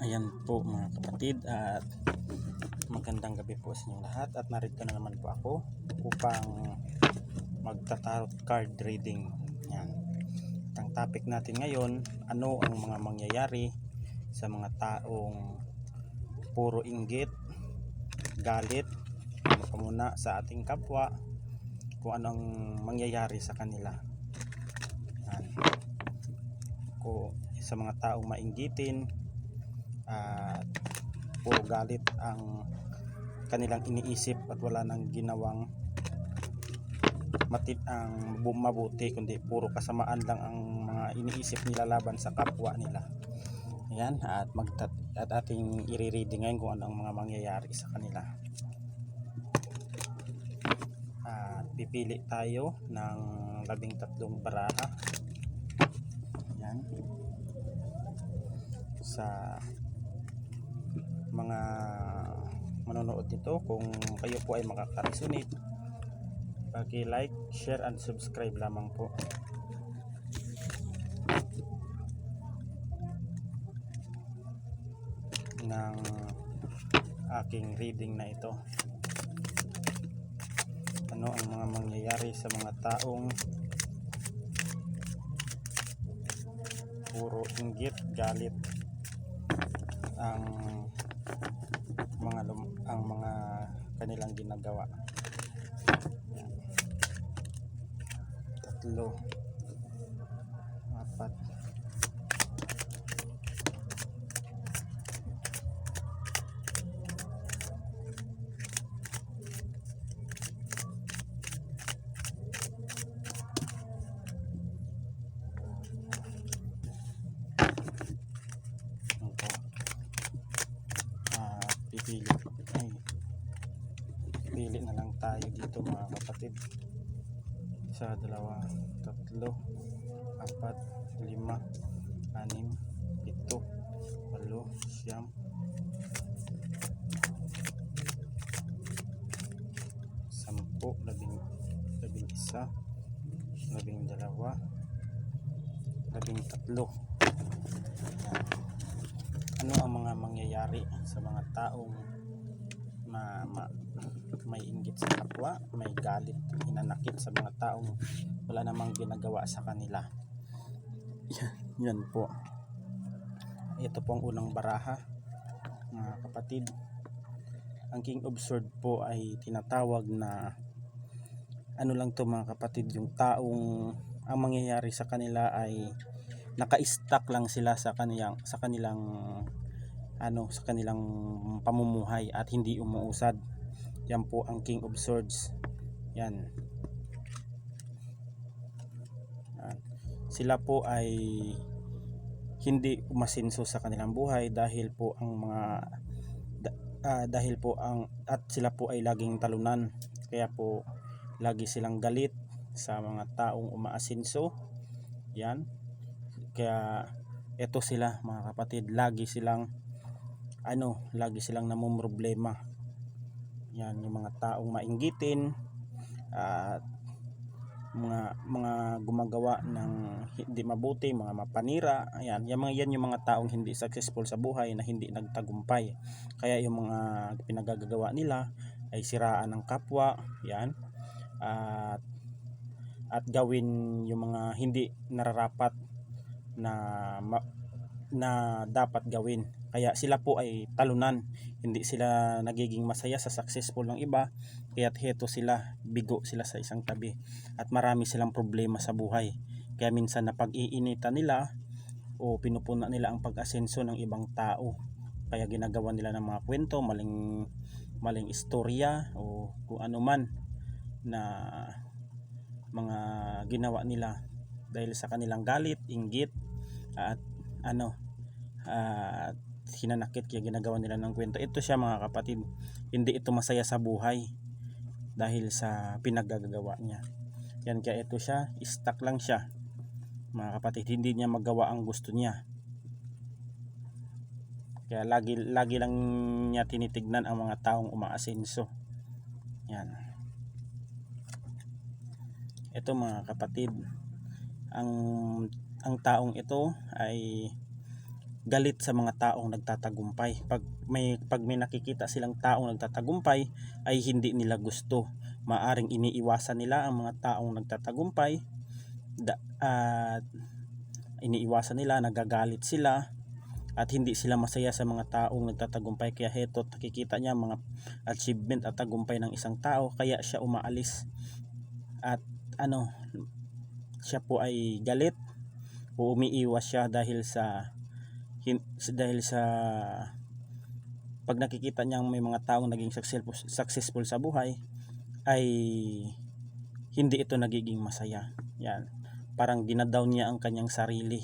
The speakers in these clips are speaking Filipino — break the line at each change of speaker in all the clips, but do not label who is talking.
Ayan po mga kapatid, at magandang gabi po sa inyong lahat, at narito na naman po ako upang magta-tarot card reading. Yan. At ang topic natin ngayon, ano ang mga mangyayari sa mga taong puro inggit, galit, pamuna sa ating kapwa, kung anong mangyayari sa kanila. Yan. Kung sa mga taong mainggitin at puro galit ang kanilang iniisip at wala nang ginawang ang mabuti, kundi puro kasamaan lang ang mga iniisip nila laban sa kapwa nila. Ayan, at ating i-reading ngayon kung ano ang mga mangyayari sa kanila. At pipili tayo ng 13 baraha. Ayan. Sa mga manonood nito, kung kayo po ay makaka-resonate, paki-like, share and subscribe lamang po. Ng aking reading na ito. Ano ang mga mangyayari sa mga taong puro inggit, galit ang mga kanilang ginagawa. Yan. 3, 4, pili na lang tayo dito mga kapatid. 1, 2, 3, 4, 5, 6, 7, 8, 8, 9, 10, 11, 12, 13. Ano ang mga mangyayari sa mga taong may inggit sa kapwa, may galit, hinanakit sa mga taong wala namang ginagawa sa kanila? Yan po. Ito po ang unang baraha mga kapatid. Ang King of Swords po ay tinatawag na ano lang to mga kapatid, yung taong ang mangyayari sa kanila ay naka-stuck lang sila sa kanilang pamumuhay at hindi umuusad. Yan po ang King of Swords. Yan. Sila po ay hindi umasenso sa kanilang buhay dahil po at sila po ay laging talunan. Kaya po lagi silang galit sa mga taong umaasenso. Yan. Kaya eto sila mga kapatid, lagi silang namumroblema. Yan, yung mga taong mainggitin at mga gumagawa ng hindi mabuti, mga mapanira. Ayan, yan yung mga taong hindi successful sa buhay, na hindi nagtagumpay. Kaya yung mga pinagagagawa nila ay siraan ng kapwa. Yan. At gawin yung mga hindi nararapat na dapat gawin. Kaya sila po ay talunan, hindi sila nagiging masaya sa successful ng iba. Kaya heto sila, bigo sila sa isang tabi at marami silang problema sa buhay. Kaya minsan napag-iinitan nila o pinupuna nila ang pag-asenso ng ibang tao. Kaya ginagawa nila ng mga kwento, maling istorya o kung ano man na mga ginawa nila dahil sa kanilang galit, inggit at hinanakit. Kaya ginagawa nila ng kwento. Ito siya mga kapatid, hindi ito masaya sa buhay dahil sa pinagagawa niya. Yan, kaya ito siya, stuck lang siya mga kapatid, hindi niya magawa ang gusto niya. Kaya lagi lang niya tinitignan ang mga taong umaasenso. Yan. Ito mga kapatid, ang taong ito ay galit sa mga taong nagtatagumpay. Pag may nakikita silang taong nagtatagumpay ay hindi nila gusto. Maaring iniiwasan nila ang mga taong nagtatagumpay at iniiwasan nila, nagagalit sila at hindi sila masaya sa mga taong nagtatagumpay. Kaya heto, nakikita niya mga achievement at tagumpay ng isang tao, kaya siya umaalis at siya po ay galit o umiiwas siya dahil sa pag nakikita niyang may mga taong naging successful sa buhay ay hindi ito nagiging masaya. Yan, parang dinadown niya ang kanyang sarili.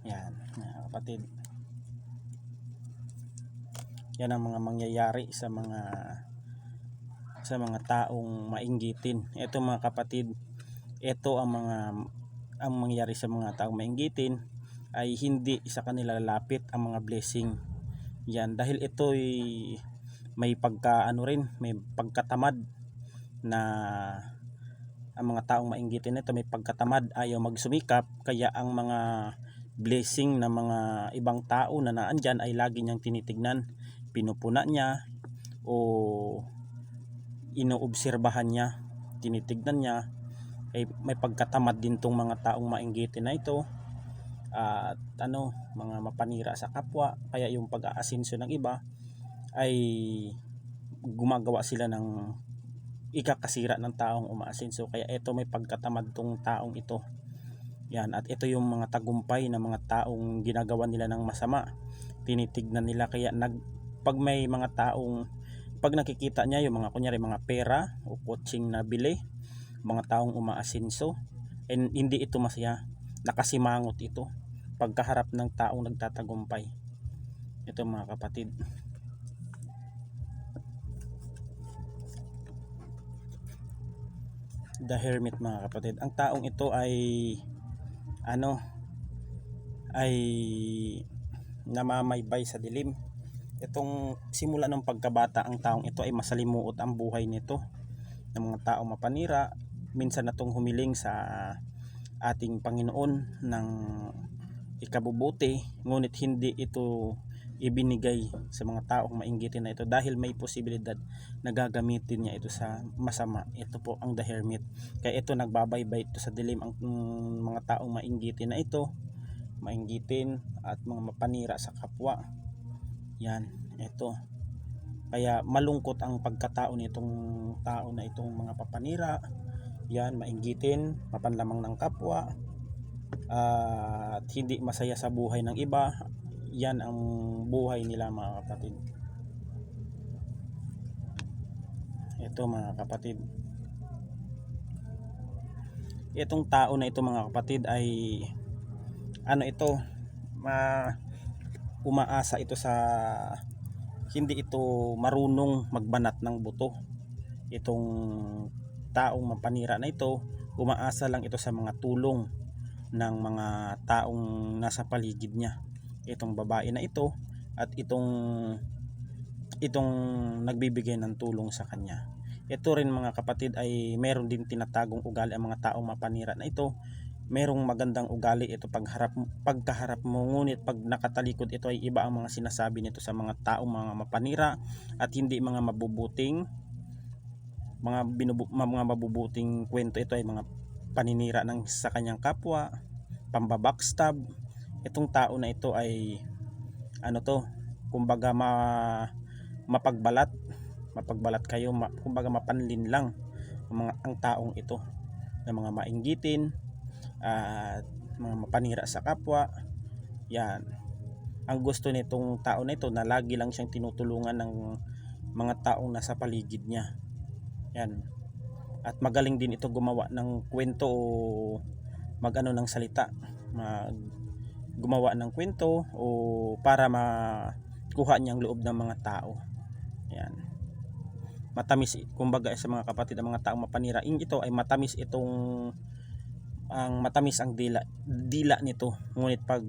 Yan mga kapatid, yan ang mga mangyayari sa mga taong mainggitin. Ito mga kapatid, ito ang mangyayari sa mga taong mainggitin ay hindi sa kanila lalapit ang mga blessing. Yan, dahil ito'y may may pagkatamad na ang mga taong mainggitin nito, may pagkatamad, ayaw magsumikap, kaya ang mga blessing na mga ibang tao na naandyan ay lagi niyang tinitignan, pinupuna niya o inoobserbahan niya, tinitignan niya. May pagkatamad din tong mga taong mainggitin na ito at mga mapanira sa kapwa, kaya yung pag-aasenso ng iba ay gumagawa sila ng ikakasira ng taong umaasenso. Kaya ito, may pagkatamad tong taong ito. Yan, at ito yung mga tagumpay ng mga taong ginagawa nila ng masama, tinitignan nila. Kaya pag may mga taong, pag nakikita niya yung mga kunyari mga pera o coaching na bili, mga taong umaasenso, and hindi ito masaya, nakasimangot ito pagkaharap ng taong nagtatagumpay. Ito mga kapatid, The Hermit mga kapatid. Ang taong ito ay namamaybay sa dilim. Itong simula ng pagkabata, ang taong ito ay masalimuot ang buhay nito ng mga taong mapanira. Minsan na itong humiling sa ating Panginoon ng ikabubuti, ngunit hindi ito ibinigay sa mga taong mainggitin na ito dahil may posibilidad na gagamitin niya ito sa masama. Ito po ang The Hermit. Kaya ito, nagbabaybay ito sa dilim. Ang mga taong mainggitin na ito, mainggitin at mga mapanira sa kapwa, yan, ito. Kaya malungkot ang pagkatao nitong tao na itong mga papanira, yan, mainggitin, mapanlamang ng kapwa, at hindi masaya sa buhay ng iba. Yan ang buhay nila mga kapatid. Ito mga kapatid, itong tao na ito mga kapatid ay umaasa ito sa, hindi ito marunong magbanat ng buto. Itong taong mapanira na ito, umaasa lang ito sa mga tulong ng mga taong nasa paligid niya. Itong babae na ito at itong nagbibigay ng tulong sa kanya. Ito rin mga kapatid ay meron din tinatagong ugali ang mga taong mapanira na ito. Merong magandang ugali ito pagkaharap mo, ngunit pag nakatalikod ito ay iba ang mga sinasabi nito sa mga taong mga mapanira at hindi mga mabubuting mabubuting kwento. Ito ay mga paninira sa kanyang kapwa, pambabackstab. Itong tao na ito ay kumbaga mapagbalat kayo, kumbaga mapanlin lang ang taong ito na mga mainggitin at mga mapanira sa kapwa. Yan, ang gusto nitong tao na ito na lagi lang siyang tinutulungan ng mga taong nasa paligid niya. Yan, at magaling din ito gumawa ng kwento o ng salita, gumawa ng kwento o para makuha niyang loob ng mga tao. Yan, matamis, kumbaga sa mga kapatid, ang mga taong mapanira ito ay matamis matamis ang dila nito, ngunit pag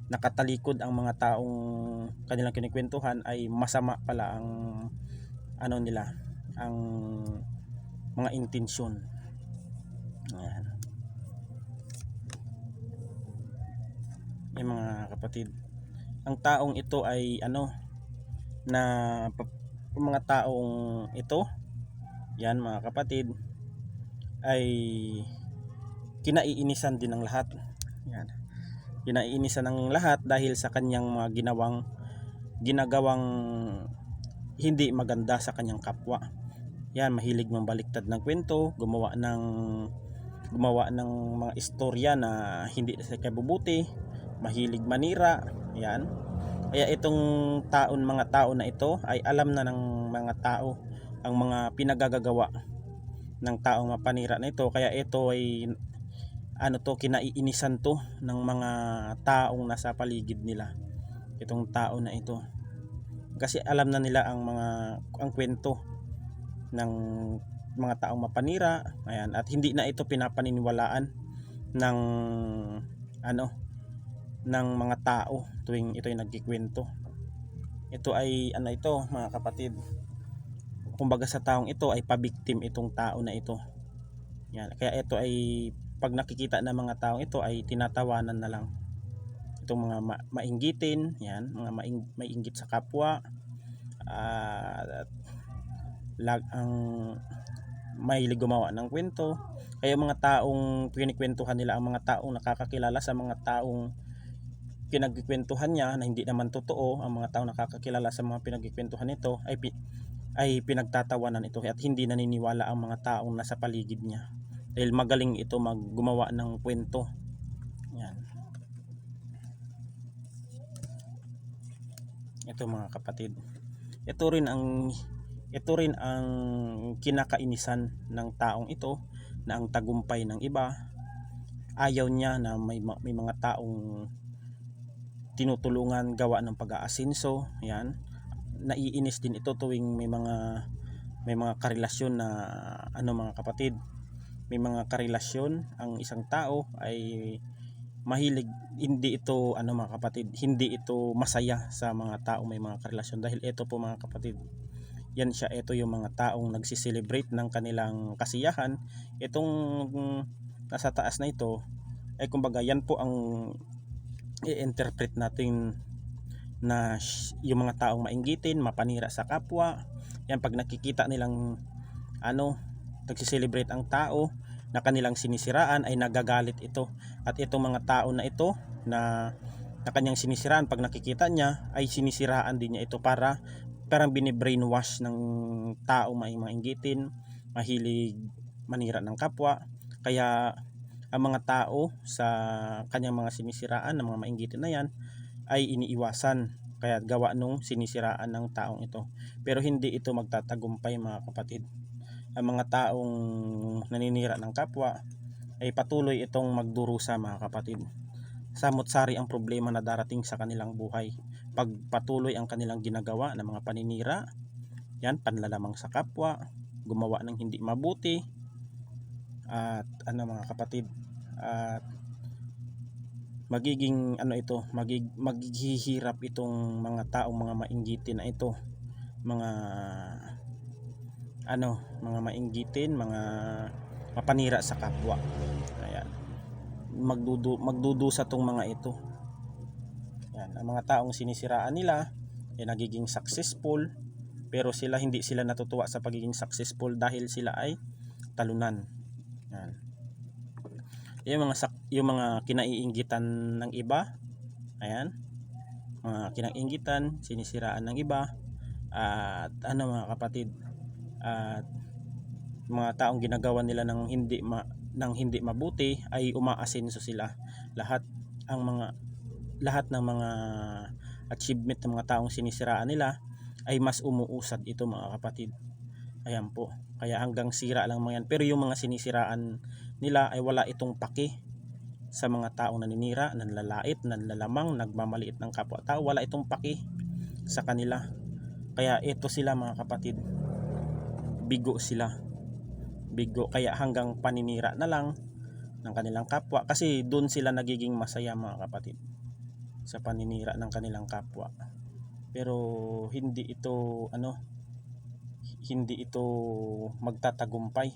nakatalikod ang mga taong kanilang kinikwentuhan ay masama pala ang nila, ang mga intensyon. Ayan, yung mga kapatid. ang taong ito ay na mga taong ito, yan mga kapatid, ay kinaiinisan din ng lahat. Yan. Kinaiinisan ng lahat dahil sa kanyang mga ginagawang hindi maganda sa kanyang kapwa. Yan, mahilig mambaliktad ng kwento, gumawa ng mga istorya na hindi sa kabubuti, mahilig manira. Yan. Kaya itong mga tao na ito ay alam na ng mga tao ang mga pinagagagawa ng taong mapanira na ito. Kaya ito ay kinaiinisan to ng mga taong nasa paligid nila, itong tao na ito, kasi alam na nila ang kwento ng mga taong mapanira. Ayan, at hindi na ito pinapaniniwalaan ng ng mga tao tuwing ito ay nagkikwento. Ito ay ito mga kapatid, kumbaga sa taong ito ay pabiktim itong tao na ito. Yan, kaya ito ay pag nakikita ng mga taong ito ay tinatawanan na lang. Itong mga mainggitin, yan, mga mainggit sa kapwa, ang mahilig gumawa ng kwento. Kaya mga taong kinikwentuhan nila, ang mga taong nakakakilala sa mga taong pinagkikwentuhan niya na hindi naman totoo, ang mga taong nakakakilala sa mga pinagkikwentuhan nito ay pinagtatawanan ito at hindi naniniwala ang mga taong nasa paligid niya dahil magaling ito gumawa ng kwento. Yan. Ito mga kapatid, ito rin ang kinakainisan ng taong ito, na ang tagumpay ng iba ayaw niya, na may mga taong tinutulungan gawa ng pag-aasenso. Yan, naiinis din ito tuwing may mga karelasyon na mga kapatid, may mga karelasyon ang isang tao ay mahilig, hindi ito mga kapatid, hindi ito masaya sa mga taong may mga karelasyon. Dahil ito po mga kapatid, ito yung mga taong nagsiselebrate ng kanilang kasiyahan. Itong nasa taas na ito ay kumbaga yan po ang i-interpret natin na yung mga taong mainggitin, mapanira sa kapwa. Yan, pag nakikita nilang nagsiselebrate ang tao na kanilang sinisiraan ay nagagalit ito. At itong mga tao na ito na kanyang sinisiraan, pag nakikita niya ay sinisiraan din niya ito, parang bini-brainwash ng tao may mainggitin, mahilig manira ng kapwa. Kaya ang mga tao sa kanyang mga sinisiraan ng mga mainggitin na yan ay iniiwasan, kaya gawa nung sinisiraan ng taong ito. Pero hindi ito magtatagumpay mga kapatid. Ang mga taong naninira ng kapwa ay patuloy itong magdurusa mga kapatid. Samot-sari ang problema na darating sa kanilang buhay pag patuloy ang kanilang ginagawa ng mga paninira, yan, panlalamang sa kapwa, gumawa ng hindi mabuti, at mga kapatid, at magiging maghihirap itong mga taong mga mainggitin na ito, mga mainggitin, mga mapanira sa kapwa. Ayan, magdudusa tong mga ito. Yan, ang mga taong sinisiraan nila ay nagiging successful, pero hindi sila natutuwa sa pagiging successful dahil sila ay talunan. Yan. Yung mga kinaiinggitan ng iba, ayan, mga kinainggitan, sinisiraan ng iba, at mga kapatid, at mga taong ginagawa nila ng hindi mabuti ay umaasenso sila. Lahat ng mga achievement ng mga taong sinisiraan nila ay mas umuusad ito mga kapatid. Ayan po, kaya hanggang sira lang mga yan. Pero yung mga sinisiraan nila ay wala itong paki sa mga taong naninira, nanlalait, nanlalamang, nagmamaliit ng kapwa-tao. Wala itong paki sa kanila. Kaya ito sila mga kapatid, bigo sila, bigo. Kaya hanggang paninira na lang ng kanilang kapwa, kasi doon sila nagiging masaya mga kapatid, sa paninira ng kanilang kapwa. Pero hindi ito magtatagumpay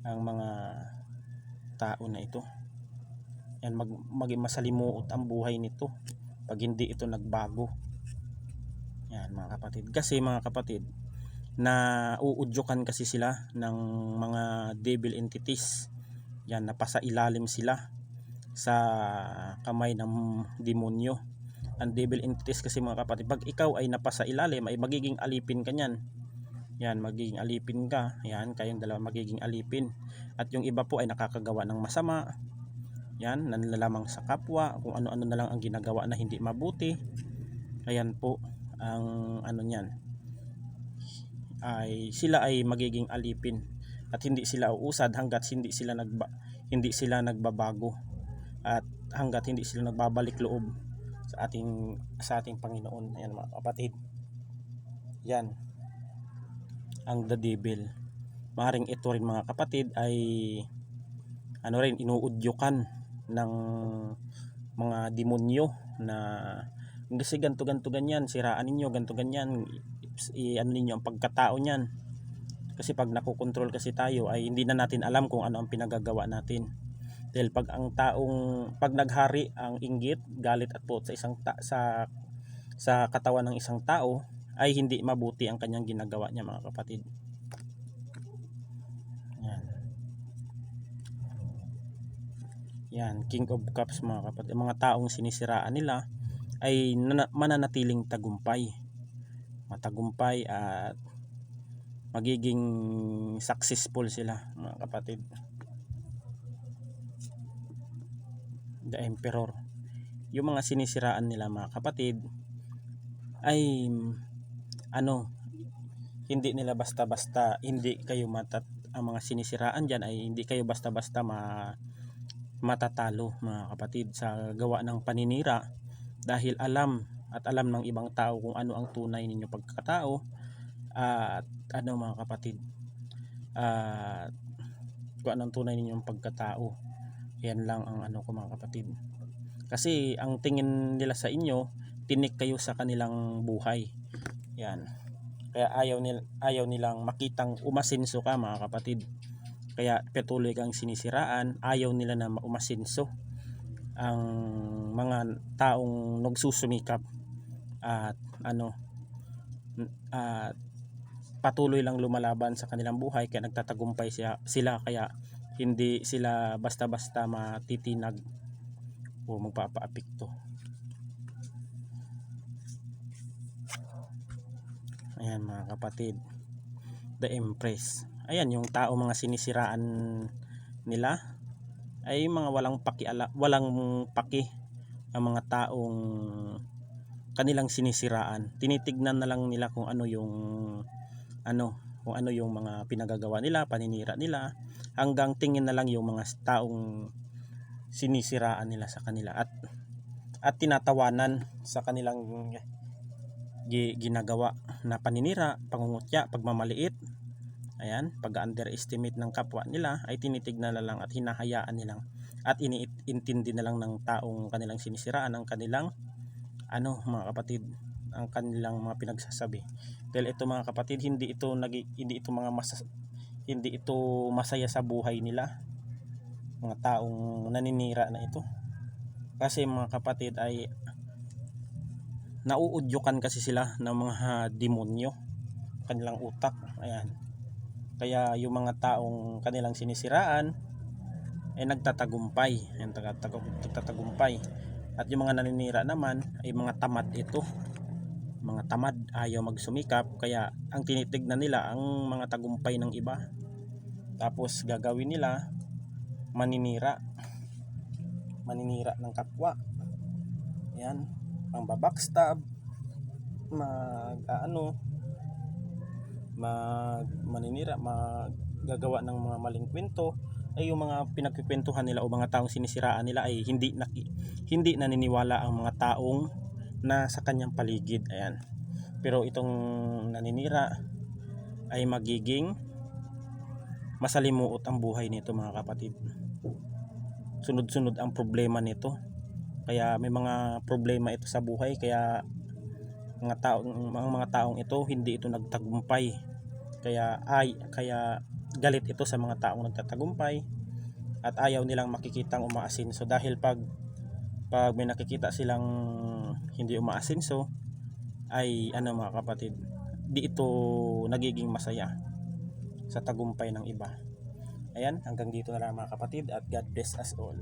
ang mga tao na ito. Yan, maging masalimuot ang buhay nito pag hindi ito nagbago. Yan mga kapatid, kasi mga kapatid, na uudyukan kasi sila ng mga devil entities. Yan, napasa ilalim sila sa kamay ng demonyo. Ang devil entities kasi mga kapatid, pag ikaw ay napasa ilalim ay magiging alipin ka niyan. Yan, magiging alipin ka. Yan, kayong dalawa magiging alipin. At yung iba po ay nakakagawa ng masama. Yan, nanlalamang sa kapwa, kung ano-ano na lang ang ginagawa na hindi mabuti. Ayan po ang ano niyan, ay sila ay magiging alipin at hindi sila uusad hanggat hindi sila nagbabago at hanggat hindi sila nagbabalik loob sa ating Panginoon. Ayan mga kapatid, yan ang the devil. Maring ito rin mga kapatid ay ano rin, inuudyukan ng mga demonyo na kasi ganto ganyan, siraan ninyo, ganto ganyan, ano ninyo ang pagkatao niyan. Kasi pag nakokontrol kasi tayo ay hindi na natin alam kung ano ang pinagagawa natin. Dahil pag naghari ang inggit, galit at puot sa katawan ng isang tao, ay hindi mabuti ang kanyang ginagawa niya mga kapatid. Yan, King of Cups mga kapatid. Mga taong sinisiraan nila ay mananatiling tagumpay. Matagumpay at magiging successful sila mga kapatid. The Emperor. Yung mga sinisiraan nila mga kapatid ay hindi nila basta-basta, hindi kayo ang mga sinisiraan dyan ay hindi kayo basta-basta matatalo mga kapatid sa gawa ng paninira, dahil alam ng ibang tao kung ano ang tunay ninyong pagkatao at mga kapatid, kung ano ang tunay ninyong pagkatao. Yan lang ang ko mga kapatid, kasi ang tingin nila sa inyo, tinik kayo sa kanilang buhay. Yan, kaya ayaw nilang makitang umasenso ka mga kapatid. Kaya patuloy kang sinisiraan, ayaw nila na umasenso ang mga taong nagsusumikap at patuloy lang lumalaban sa kanilang buhay, kaya nagtatagumpay sila, kaya hindi sila basta-basta matitinag o magpapaapekto. Ayan mga kapatid, the Empress. Ayan yung tao mga sinisiraan nila ay mga walang paki ang mga taong kanilang sinisiraan. Tinitignan na lang nila kung ano yung mga pinagagawa nila, paninira nila, hanggang tingin na lang yung mga taong sinisiraan nila sa kanila at tinatawanan sa kanilang ginagawa na paninira, pangungutya, pagmamaliit. Ayan, pag-underestimate ng kapwa nila ay tinitignan na lang at hinahayaan nilang at iniintindi na lang ng taong kanilang sinisiraan ang kanilang mga kapatid, ang kanilang mga pinagsasabi. Dahil ito mga kapatid, hindi ito masaya sa buhay nila, mga taong naninira na ito. Kasi mga kapatid ay nauudyukan kasi sila ng mga demonyo, kanilang utak. Ayan, kaya yung mga taong kanilang sinisiraan ay nagtatagumpay. Ayan, nagtatagumpay. At yung mga naninira naman ay mga tamad ito. Mga tamad, ayaw magsumikap, kaya ang tinitignan nila ang mga tagumpay ng iba. Tapos gagawin nila maninira ng kapwa. Ayan, ang babackstab, maninira, gagawa ng mga maling kwento, ay yung mga pinagkikwentuhan nila o mga taong sinisiraan nila ay hindi naniniwala ang mga taong na sa kanyang paligid. Ayan, pero itong naninira ay magiging masalimuot ang buhay nito mga kapatid. Sunod-sunod ang problema nito, kaya may mga problema ito sa buhay, kaya mga taong ito hindi ito nagtagumpay. Kaya galit ito sa mga taong nagtatagumpay at ayaw nilang makikitang umaasenso, dahil pag may nakikita silang hindi umaasenso ay ano mga kapatid, di ito nagiging masaya sa tagumpay ng iba. Ayan, hanggang dito na lang mga kapatid, at God bless us all.